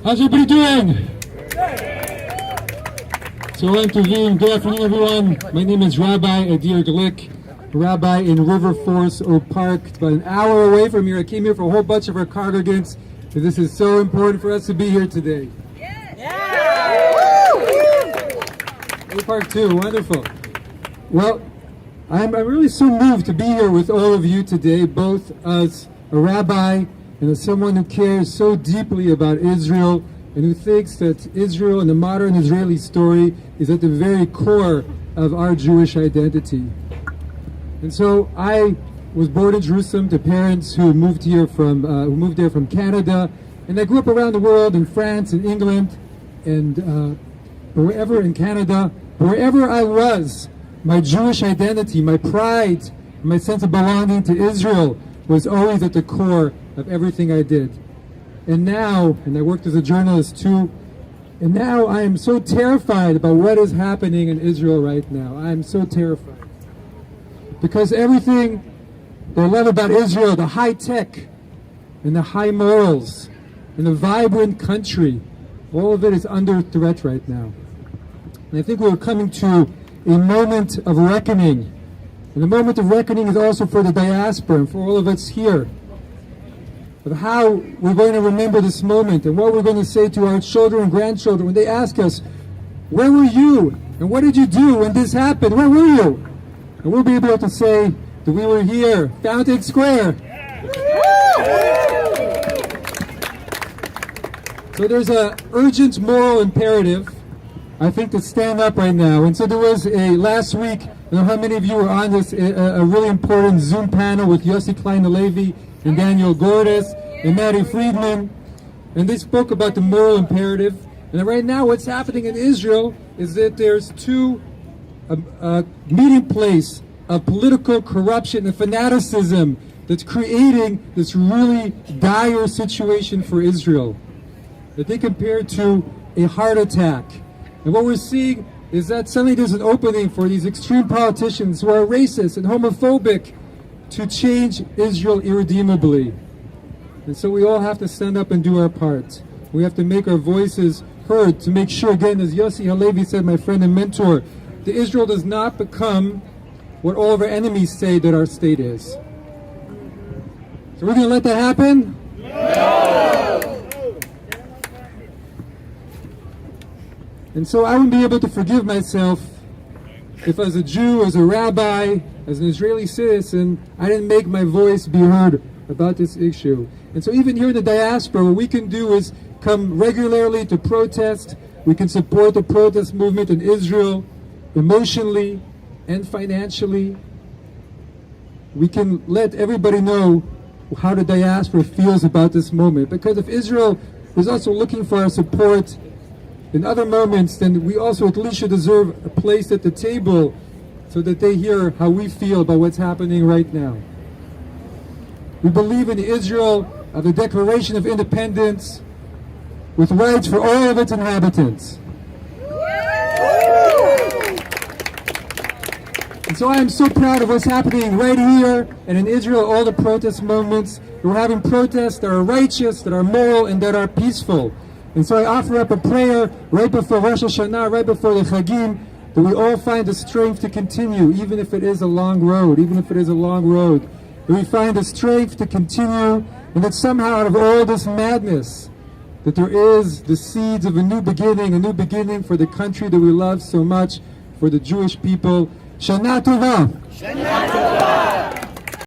How's everybody doing? So good afternoon everyone. My name is Rabbi Adir Glick, rabbi in River Forest Oak Park. It's about an hour away from here. I came here for a whole bunch of our congregants, because this is so important for us to be here today. Oak Park too, wonderful. Well, I'm really so moved to be here with all of you today, both as a rabbi and as someone who cares so deeply about Israel and who thinks that Israel and the modern Israeli story is at the very core of our Jewish identity. And so I was born in Jerusalem to parents who moved there from Canada, and I grew up around the world in France and England and wherever in Canada, wherever I was, my Jewish identity, my pride, my sense of belonging to Israel was always at the core of everything I did. And now, and I worked as a journalist too, and now I am so terrified about what is happening in Israel right now. I am so terrified. Because everything that I love about Israel, the high tech and the high morals and the vibrant country, all of it is under threat right now. And I think we're coming to a moment of reckoning. And the moment of reckoning is also for the diaspora and for all of us here, of how we're going to remember this moment and what we're going to say to our children and grandchildren when they ask us, where were you? And what did you do when this happened? Where were you? And we'll be able to say that we were here, Fountain Square. So there's an urgent moral imperative, I think, to stand up right now. And so there was last week, I don't know how many of you were on this, a really important Zoom panel with Yossi Klein Halevi and Gordis and Matti Friedman, and they spoke about the moral imperative. And right now what's happening in Israel is that there's two meeting place of political corruption and fanaticism that's creating this really dire situation for Israel that they compare to a heart attack. And what we're seeing is that suddenly there's an opening for these extreme politicians who are racist and homophobic to change Israel irredeemably. And so we all have to stand up and do our part. We have to make our voices heard to make sure, again, as Yossi Halevi said, my friend and mentor, that Israel does not become what all of our enemies say that our state is. So we're going to let that happen? No! And so I wouldn't be able to forgive myself if as a Jew, as a rabbi, as an Israeli citizen, I didn't make my voice be heard about this issue. And so even here in the diaspora, what we can do is come regularly to protest. We can support the protest movement in Israel emotionally and financially. We can let everybody know how the diaspora feels about this moment. Because if Israel is also looking for our support in other moments, then we also at least should deserve a place at the table so that they hear how we feel about what's happening right now. We believe in the Israel of the Declaration of Independence with rights for all of its inhabitants. And so I am so proud of what's happening right here and in Israel, all the protest movements. We're having protests that are righteous, that are moral, and that are peaceful. And so I offer up a prayer right before Rosh HaShana, right before the chagim, that we all find the strength to continue, even if it is a long road, that we find the strength to continue, and that somehow out of all this madness, that there is the seeds of a new beginning for the country that we love so much, for the Jewish people. Shana Tova! Shana Tova!